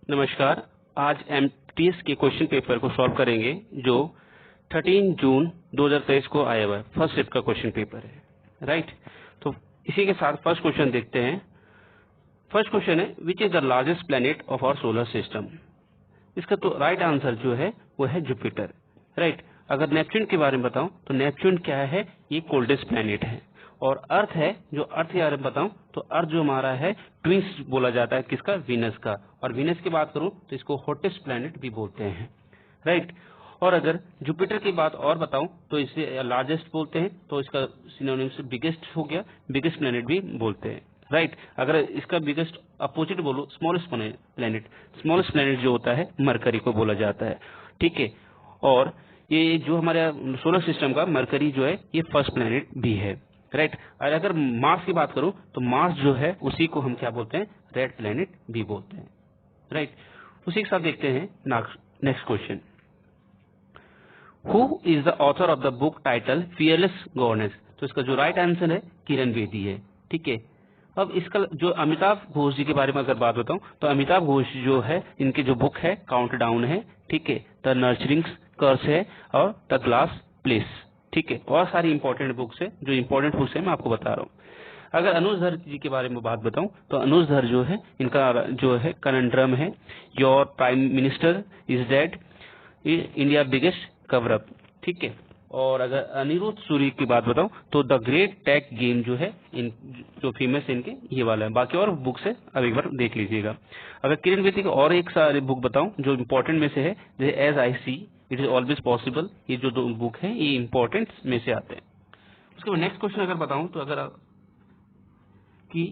नमस्कार। आज एमटीएस के क्वेश्चन पेपर को सॉल्व करेंगे जो 13 जून 2023 को आया हुआ है। फर्स्ट शिफ्ट का क्वेश्चन पेपर है, राइट। तो इसी के साथ फर्स्ट क्वेश्चन देखते हैं। फर्स्ट क्वेश्चन है which is the largest planet of our solar system. इसका तो राइट आंसर जो है वो है जुपिटर, राइट। अगर नेपच्यून के बारे में बताऊं तो नेपच्यून क्या है, ये कोल्डेस्ट प्लेनेट है। और अर्थ है, जो अर्थ के बारे में बताऊं तो अर्थ जो हमारा है ट्विंस बोला जाता है किसका, वीनस का। और वीनस की बात करूं तो इसको हॉटेस्ट प्लेनेट भी बोलते हैं, राइट। और अगर जुपिटर की बात और बताऊं तो इसे लार्जेस्ट बोलते हैं, तो इसका सिनोनिम से बिगेस्ट हो गया, बिगेस्ट प्लेनेट भी बोलते हैं, राइट। अगर इसका बिगेस्ट अपोजिट बोलो स्मॉलेस्ट प्लेनेट, स्मॉलेस्ट प्लेनेट जो होता है मरकरी को बोला जाता है, ठीक है। और ये जो हमारे सोलर सिस्टम का मरकरी जो है ये फर्स्ट प्लेनेट भी है, राइट। और अगर मार्स की बात करूं तो मार्स जो है उसी को हम क्या बोलते हैं, रेड प्लेनेट भी बोलते हैं, राइट। उसी के साथ देखते हैं next question. Who is the author of the book title fearless governance. तो इसका जो राइट आंसर है किरण बेदी है, ठीक है। अब इसका जो अमिताभ घोष जी के बारे में अगर बात बताऊं तो अमिताभ घोष जो है इनकी जो बुक है काउंटडाउन है, ठीक है। द नर्चरिंग कर्स है और द ग्लास प्लेस, ठीक है। और सारी इंपॉर्टेंट बुक्स है, जो इंपॉर्टेंट बुक्स है मैं आपको बता रहा हूँ। अगर अनुज धर जी के बारे में बात बताऊं तो अनुज धर जो है इनका जो है कनंड्रम है your prime minister is dead, India biggest cover up, ठीक है। और अगर अनिरुद्ध सूरी की बात बताऊं तो द ग्रेट टेक गेम जो है इन जो फेमस है इनके ये वाला है। बाकी और बुक्स है, अब एक बार देख लीजिएगा। अगर किरण बेदी की और एक सारी बुक बताऊं जो इम्पोर्टेंट में से है, जैसे as I see it is always possible, ये जो दो बुक है ये इम्पोर्टेंट में से आते हैं। उसके बाद नेक्स्ट क्वेश्चन अगर बताऊं तो अगर कि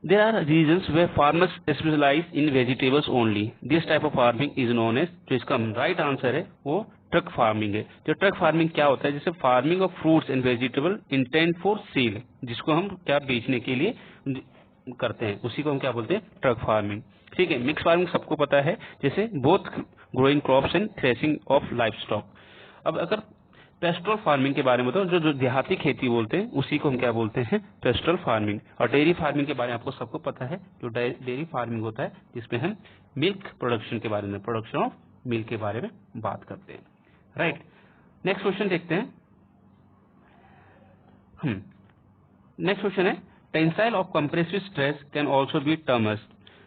there are regions where farmers specialize in vegetables only. This type of farming is known as, जो इसका राइट आंसर है वो ट्रक फार्मिंग है। जो ट्रक फार्मिंग क्या होता है, जैसे farming of fruits and vegetable intent for sale, जिसको हम क्या बेचने के लिए करते हैं, उसी को हम क्या बोलते हैं, ट्रक फार्मिंग, ठीक है। मिक्स फार्मिंग सबको पता है, जैसे both growing crops and threshing of life stock. अब अगर पेस्ट्रल फार्मिंग के बारे में बताओ, जो देहाती खेती बोलते हैं उसी को हम क्या बोलते हैं, पेस्ट्रल फार्मिंग। और डेयरी फार्मिंग के बारे में आपको सबको पता है, जो डेयरी फार्मिंग होता है जिसमें हम मिल्क प्रोडक्शन के बारे में, प्रोडक्शन ऑफ मिल्क के बारे में बात करते हैं, राइट। नेक्स्ट क्वेश्चन देखते हैं। नेक्स्ट क्वेश्चन है tensile of compressive stress can also be termed,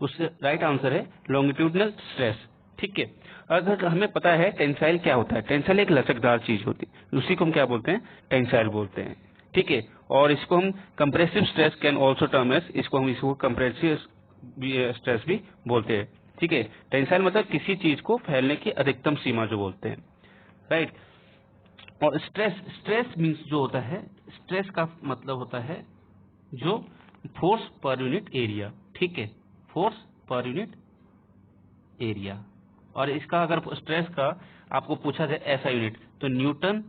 उससे राइट आंसर है लॉन्गिट्यूडनल स्ट्रेस, ठीक है। अगर हमें पता है टेंसाइल क्या होता है, टेंसाइल एक लचकदार चीज होती है, उसी को हम क्या बोलते हैं, टेंसाइल बोलते हैं, ठीक है। और इसको हम compressive stress can also term as, इसको कंप्रेसिव स्ट्रेस भी बोलते हैं, ठीक है। टेंसाइल मतलब किसी चीज को फैलने की अधिकतम सीमा जो बोलते हैं, राइट। और स्ट्रेस मीन्स जो होता है, स्ट्रेस का मतलब होता है जो फोर्स पर यूनिट एरिया, ठीक है, फोर्स पर यूनिट एरिया। और इसका अगर स्ट्रेस का आपको पूछा जाए ऐसा यूनिट तो न्यूटन,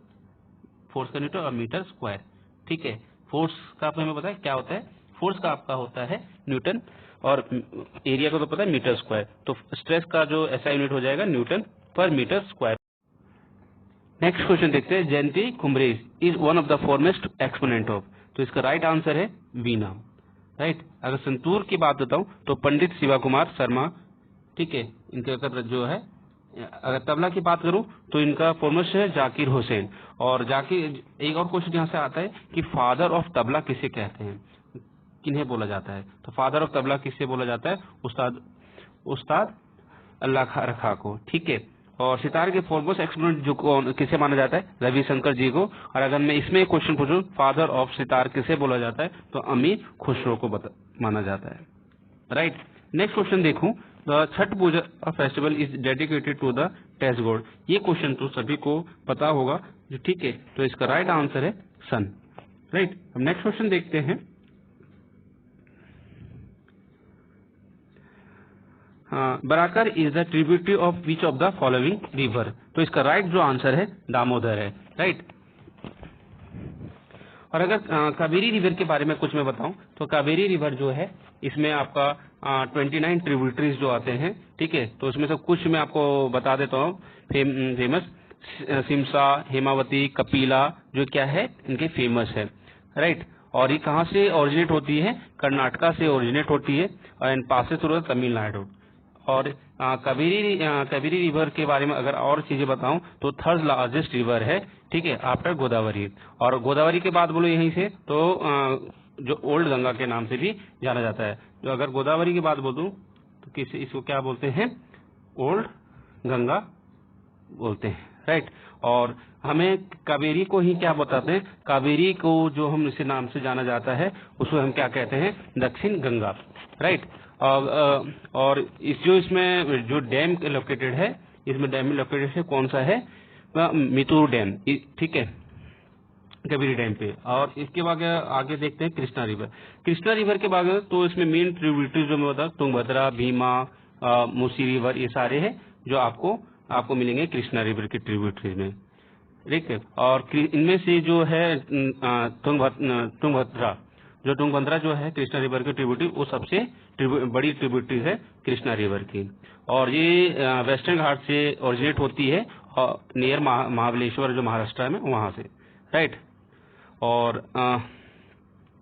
फोर्स का न्यूटन और मीटर स्क्वायर, ठीक है। फोर्स का आपको हमें पता है क्या होता है, फोर्स का आपका होता है न्यूटन और एरिया को तो पता है मीटर स्क्वायर, तो स्ट्रेस का जो ऐसा यूनिट हो जाएगा न्यूटन पर मीटर स्क्वायर। नेक्स्ट क्वेश्चन देखते हैं। Jayanthi Kumaresh is one of the foremost exponent of, तो इसका राइट आंसर है वीणा, राइट। अगर संतूर की बात बताऊं तो पंडित शिवा कुमार शर्मा, ठीक है, इनके अगर जो है। अगर तबला की बात करूं तो इनका फॉरमेस्ट है जाकिर हुसैन। और जाकिर, एक और क्वेश्चन यहाँ से आता है कि फादर ऑफ तबला किसे कहते हैं, किन्हें बोला जाता है, तो फादर ऑफ तबला किसे बोला जाता है, उस्ताद अल्लाह रखा को, ठीक है। और सितार के फॉरमोस्ट एक्सपोनेंट जो किसे माना जाता है, रविशंकर जी को। और अगर मैं इसमें क्वेश्चन पूछूं फादर ऑफ सितार किसे बोला जाता है तो अमीर खुसरो को माना जाता है, राइट। नेक्स्ट क्वेश्चन देखूं, the Chhath Puja festival is dedicated to the test god. ये क्वेश्चन तो सभी को पता होगा, जो ठीक है, तो इसका राइट आंसर है सन, राइट। हम नेक्स्ट क्वेश्चन देखते हैं। Barakar is the tributary of which of the following river, तो इसका राइट जो आंसर है दामोदर है, राइट। और अगर कावेरी रिवर के बारे में कुछ मैं बताऊं तो कावेरी रिवर जो है इसमें आपका 29 ट्रिब्यूटरीज जो आते हैं, ठीक है। तो उसमें से कुछ मैं आपको बता देता हूँ फेमस, सिमसा, हेमावती, कपिला, जो क्या है इनके फेमस है, राइट। और ये कहाँ से ओरिजिनेट होती है, कर्नाटका से ओरिजिनेट होती है एंड पासेस थ्रू तमिलनाडु, और कावेरी रिवर के बारे में अगर और चीजें बताऊं तो थर्ड लार्जेस्ट रिवर है, ठीक है, आफ्टर गोदावरी। और गोदावरी के बाद बोलो यहीं से तो जो ओल्ड गंगा के नाम से भी जाना जाता है। तो अगर गोदावरी की बात बोलूं तो इसको क्या बोलते हैं, ओल्ड गंगा बोलते हैं, राइट। और हमें कावेरी को ही क्या बताते हैं, कावेरी को जो हम इसे नाम से जाना जाता है उसको हम क्या कहते हैं, दक्षिण गंगा, राइट। और इसमें जो डैम लोकेटेड है, इसमें डैम लोकेटेड है कौन सा है, मितूर डैम, ठीक है, कावेरी डैम पे। और इसके बाद आगे देखते हैं कृष्णा रिवर। कृष्णा रिवर के बाद तो इसमें मेन ट्रिब्यूटरीज जो मैं बता, तुंगभद्रा, भीमा, मूसी रिवर, ये सारे हैं जो आपको मिलेंगे कृष्णा रिवर की ट्रिब्यूटरीज में, ठीक है। और इनमें से जो है तुंगभद्रा जो है कृष्णा रिवर की ट्रिब्यूटरी, वो सबसे बड़ी ट्रिब्यूटरी है कृष्णा रिवर की। और ये वेस्टर्न घाट से ओरिजिनेट होती है नियर महाबलेश्वर जो महाराष्ट्र में, वहां से, राइट। और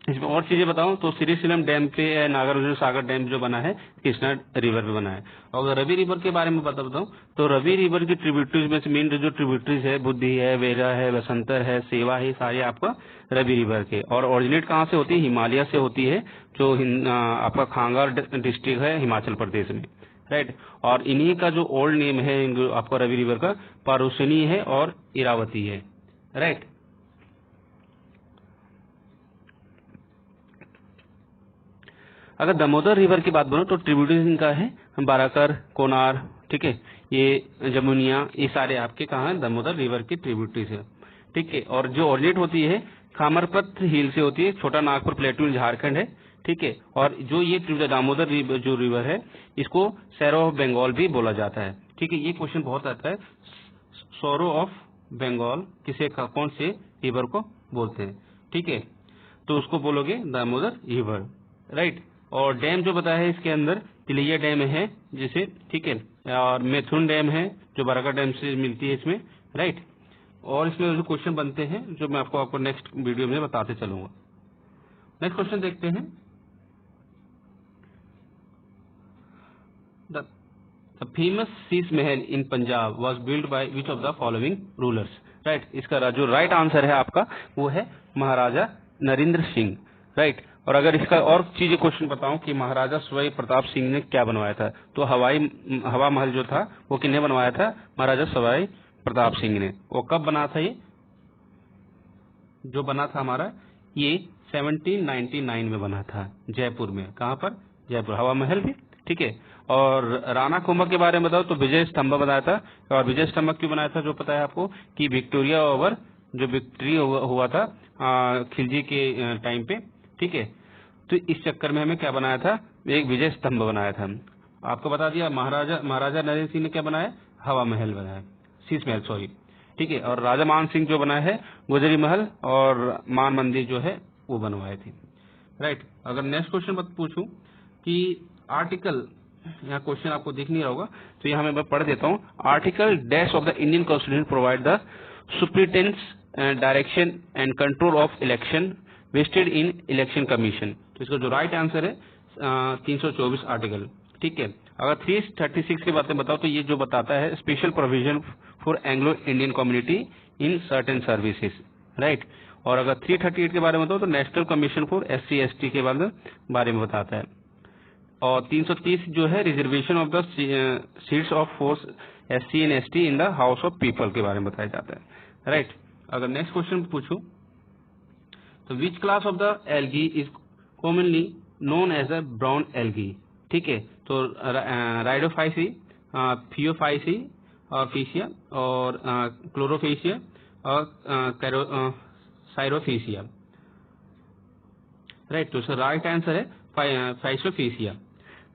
इसमें और चीजें बताऊं तो श्रीशैलम डैम पे नागार्जुन सागर डैम जो बना है कृष्णा रिवर पे बना है। और अगर रवि रिवर के बारे में बताऊं तो रवि रिवर की ट्रिब्यूटरीज में से मेन जो ट्रिब्यूटरीज है, बुद्धि है, वेरा है, बसंतर है, सेवा है, सारे आपका रवि रिवर के। और ओरिजिनेट कहाँ से होती है, हिमालय से होती है, जो आपका खांगार डिस्ट्रिक्ट है हिमाचल प्रदेश में, राइट। और इन्हीं का जो ओल्ड नेम है आपका रवि रिवर का, पारुशनी है और इरावती है, राइट। अगर दामोदर रिवर की बात बोलो तो ट्रिब्यूटरीज इनका है बाराकर, कोनार, ठीक है, ये जमुनिया, ये सारे आपके कहाँ है, दामोदर रिवर की ट्रिब्यूटरीज है, ठीक है। और जो ओरिजिनेट होती है खामरपत हिल से होती है, छोटा नागपुर प्लेटू झारखंड है, ठीक है। और जो ये दामोदर जो रिवर है इसको सैरो ऑफ बंगाल भी बोला जाता है, ठीक है। ये क्वेश्चन बहुत आता है, सौरो ऑफ बंगाल किसे कौन से रिवर को बोलते हैं, ठीक है, तो उसको बोलोगे दामोदर रिवर, राइट। और डैम जो बताया है इसके अंदर तिलैया डैम है जिसे, ठीक है, और मैथुन डैम है जो बाराका डैम से मिलती है इसमें, राइट। और इसमें जो क्वेश्चन बनते हैं जो मैं आपको नेक्स्ट वीडियो में बताते चलूंगा। नेक्स्ट क्वेश्चन देखते हैं, the famous Sheesh Mahal in Punjab was build by which of the following rulers, right. इसका जो राइट आंसर है आपका वो है महाराजा नरेंद्र सिंह, राइट। और अगर इसका और चीजें क्वेश्चन बताऊं कि महाराजा सवाई प्रताप सिंह ने क्या बनवाया था, तो हवा महल जो था वो किसने बनवाया था, महाराजा सवाई प्रताप सिंह ने। वो कब बना था, ये जो बना था हमारा, ये 1799 में बना था जयपुर में। कहाँ पर, जयपुर, हवा महल भी, ठीक है। और राणा कुंभा के बारे में बताओ तो विजय स्तंभ बनाया था। और विजय स्तंभ क्यों बनाया था, जो पता है आपको कि विक्टोरिया ओवर जो विक्ट्री हुआ था खिलजी के टाइम पे, ठीक है, तो इस चक्कर में हमें क्या बनाया था, एक विजय स्तंभ बनाया था। आपको बता दिया महाराजा नरेंद्र सिंह ने क्या बनाया, हवा महल बनाया, शीश महल, सॉरी, ठीक है। और राजा मान सिंह जो बनाया है गुजरी महल और मान मंदिर जो है वो बनवाए थे, राइट। अगर नेक्स्ट क्वेश्चन पूछूं कि आर्टिकल, यहाँ क्वेश्चन आपको दिख नहीं रहा होगा तो यहाँ मैं पढ़ देता हूँ, article dash of the Indian constitution provide the superintendence direction and control of election vested in election commission. तो इसका जो राइट आंसर है 324 आर्टिकल, ठीक है। अगर 336 की बातें बताओ तो ये जो बताता है special provision for Anglo Indian community in certain services, right. और अगर 338 के बारे में बताओ तो नेशनल कमीशन फॉर SC/ST के बारे में बताता है। और 330 जो है reservation of the seats of force SC and ST in the house of people के बारे में बताया जाता है, राइट। अगर नेक्स्ट क्वेश्चन पूछूं तो which class of the algae is commonly known as a brown algae, ठीक है। तो राइडोफाइसी, थियोफाइसी, फीसिया और क्लोरोफेसिया और साइरोफेसिया, राइट। तो राइट आंसर है फाइसोफेसिया,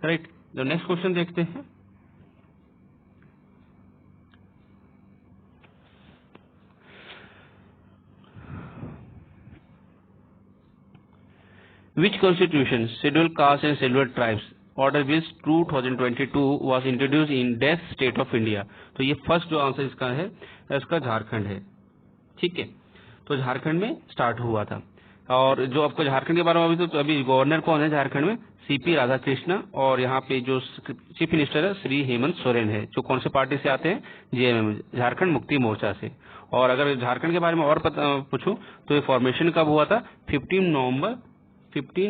राइट। तो नेक्स्ट क्वेश्चन देखते हैं, Which constitution, scheduled caste and scheduled tribes order bill 2022 was introduced in death state of India? तो ये फर्स्ट जो आंसर इसका है, इसका झारखंड है, ठीक है। तो झारखंड में स्टार्ट हुआ था। और जो आपको झारखंड के बारे में अभी तो अभी गवर्नर कौन है झारखंड में, सीपी राधाकृष्ण, और यहाँ पे जो चीफ मिनिस्टर है श्री हेमंत सोरेन है, जो कौन से पार्टी से आते हैं, जेएमएम, झारखंड मुक्ति मोर्चा से। और अगर झारखंड के बारे में और पूछूं तो ये फॉर्मेशन कब हुआ था, 15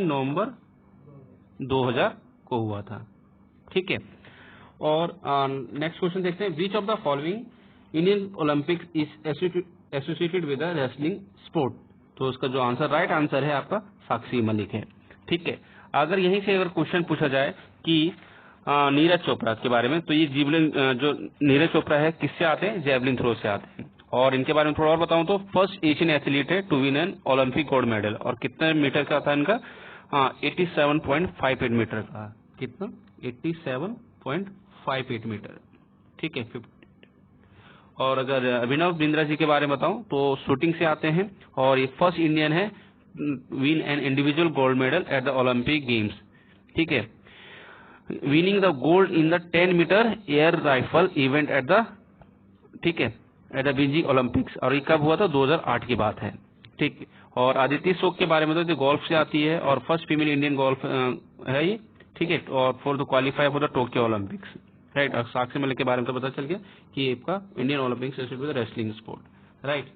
नवंबर 2000 को हुआ था। ठीक है। और नेक्स्ट क्वेश्चन देखते हैं, विच of the following Indian Olympics is associated with the wrestling sport. तो उसका जो आंसर, राइट आंसर है आपका साक्षी मलिक है। ठीक है। अगर यहीं से अगर क्वेश्चन पूछा जाए कि नीरज चोपड़ा के बारे में, तो ये जेवलिन, जो नीरज चोपड़ा है किससे आते हैं, जेवलिन थ्रो से आते हैं। और इनके बारे में थोड़ा और बताऊं तो फर्स्ट एशियन एथलीट है to win an Olympic gold medal. और कितने मीटर का था इनका, 87.58 मीटर का। कितना, 87.58 मीटर। ठीक है। और अगर अभिनव बिंद्रा जी के बारे में बताऊं तो शूटिंग से आते हैं, और ये फर्स्ट इंडियन है win an individual gold medal at the Olympic games. ठीक है। Winning the gold in the 10 metre air rifle event at the, ठीक है, एट द बीजिंग ओलंपिक्स। और ये कब हुआ था, 2008 की बात है। ठीक। और आदित्य शोक के बारे में तो गोल्फ से आती है, और फर्स्ट फीमेल इंडियन गोल्फ है ये। ठीक है। और for the qualify for the Tokyo Olympics, right. और साक्षी मलिक के बारे में तो पता चल गया कि ये आपका Indian Olympics associated with wrestling sport, right.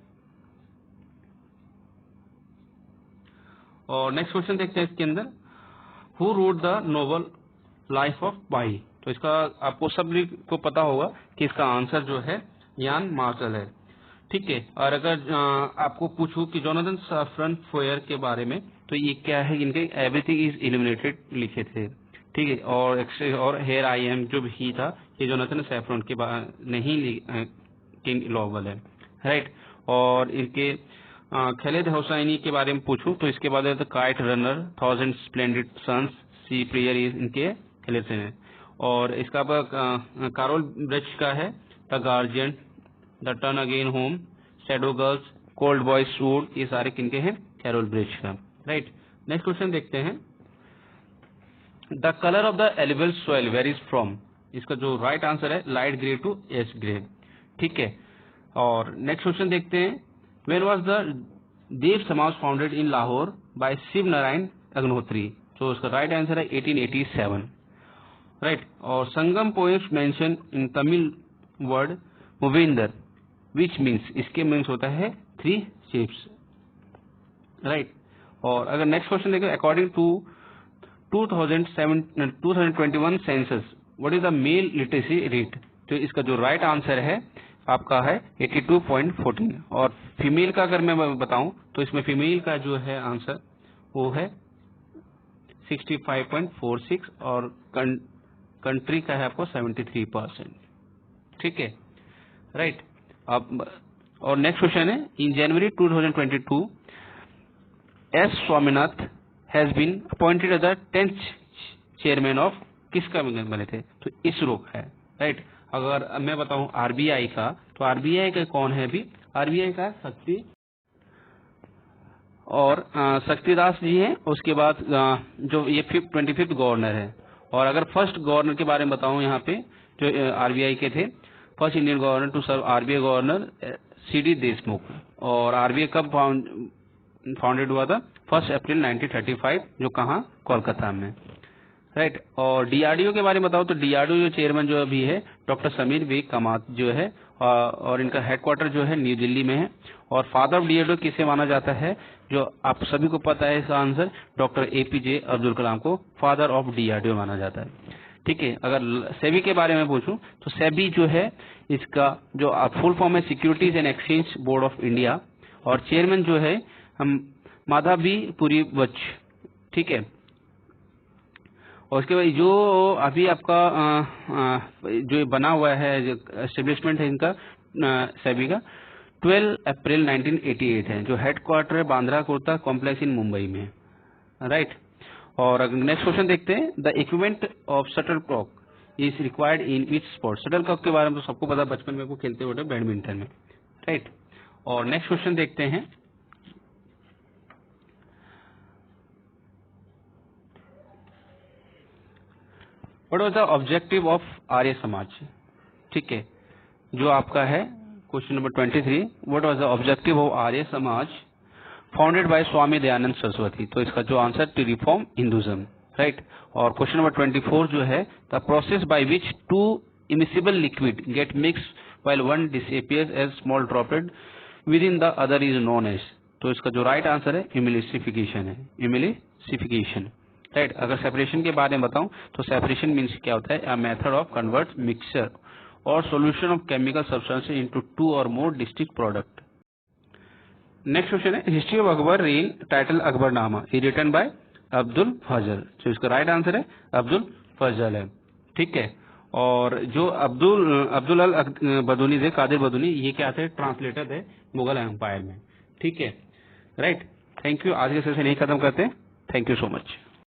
और नेक्स्ट क्वेश्चन देखते हैं इसके अंदर, who wrote the novel Life of Pi. तो इसका आपको सभी को पता होगा कि इसका आंसर जो है यान मार्शल है। ठीक है। और अगर आपको पूछूं कि जोनाथन सैफरन फोयर के बारे में, तो ये क्या है, इनके एवरीथिंग इज इल्यूमिनेटेड लिखे थे। ठीक है। और हेयर आई एम जो भी था, ये जोनाथन सैफरन के नहीं नॉवल है, राइट। और इनके खालिद हुसैनी के बारे में पूछूं तो इसके बाद काइट रनर, 1000 स्प्लेंडेड सन्स, सी प्लेयर इनके खालिद से है। और इसका कारोल ब्रिज का है the Guardian, the turn again home, shadow girls, cold boy suit, ये सारे किनके हैं, कैरोल ब्रिज का, राइट। नेक्स्ट क्वेश्चन देखते हैं, the colour of the alluvial soil varies from. इसका जो राइट आंसर है light grey to ash grey. ठीक है। और नेक्स्ट क्वेश्चन देखते हैं, when was the Dev Samaj founded in Lahore by Shiv Narayan Agnihotri. तो उसका राइट आंसर है 1887, राइट। और Sangam poems mention in Tamil word Muvendar which means, इसके मीन्स होता है 3 शिप्स, राइट। और अगर नेक्स्ट क्वेश्चन देखें, according to 2021 census what is the male literacy rate. तो इसका जो राइट आंसर है आपका है 82.14। और फीमेल का अगर मैं बताऊं तो इसमें फीमेल का जो है आंसर वो है 65.46, और कंट्री का है आपको 73%। ठीक है, राइट। अब और नेक्स्ट क्वेश्चन है, in January 2022 S Swaminath has been appointed as the 10th chairman of, किसका बने थे, तो इसरो है, राइट। अगर मैं बताऊं आरबीआई का, तो आरबीआई का कौन है अभी, आरबीआई का शक्तिदास जी हैं। उसके बाद जो ये 25th गवर्नर है। और अगर फर्स्ट गवर्नर के बारे में बताऊं यहाँ पे, जो आरबीआई के थे, first Indian governor to serve RBI governor CD Deshmukh. और आरबीआई कब फाउंडेड हुआ था, 1 अप्रैल 1935, जो कहाँ, कोलकाता में, राइट। और डीआरडीओ के बारे में बताओ तो डीआरडीओ जो चेयरमैन जो अभी है डॉक्टर समीर वी कामत जो है, और इनका हेडक्वार्टर जो है न्यू दिल्ली में है। और फादर ऑफ डीआरडीओ किसे माना जाता है, जो आप सभी को पता है इसका answer, doctor APJ Abdul Kalam को फादर ऑफ डीआरडीओ माना जाता है। ठीक है। अगर सेबी के बारे में पूछूं तो सेबी जो है इसका जो फुल फॉर्म है securities and exchange board of India. और चेयरमैन जो है हम माधवी पुरी बच, ठीक है। और उसके बाद जो अभी आपका जो बना हुआ है, जो एस्टेब्लिशमेंट है इनका सेबी का, 12 अप्रैल 1988 है, जो हेडक्वार्टर है बांद्रा कुर्ता कॉम्प्लेक्स इन मुंबई में, राइट। और अगर नेक्स्ट क्वेश्चन देखते हैं, the equipment of shuttlecock is required in which sport. Shuttlecock के बारे में तो सबको पता, बचपन में को खेलते हुए बैडमिंटन में, राइट। और नेक्स्ट क्वेश्चन देखते हैं, what was the objective of Arya Samaj. ठीक है, जो आपका है question number 23, what was the objective of Arya Samaj founded by Swami Dayanand Saraswati. तो इसका जो answer to reform Hinduism, right. और क्वेश्चन नंबर 24 जो है, the process by which two immiscible liquid get mixed while one disappears as small droplet within the other is known as। तो इसका जो right answer है इमिलिसिफिकेशन है, इमिलिसिफिकेशन, राइट। अगर separation के बारे में बताऊं तो सेपरेशन मीन्स क्या होता है, a method of convert mixture or solution of chemical substance into two or more distinct product. Next question है, history of Akbar reign title Akbarnama is written by Abdul Fazal. तो इसका राइट आंसर है अब्दुल फजल है, ठीक है। और जो अब्दुल अल बदूनी थे, कादिर बदूनी, ये क्या थे, ट्रांसलेटर थे मुगल एम्पायर में, ठीक है, राइट। Thank you. आज के सेशन यही खत्म करते हैं। Thank you so much.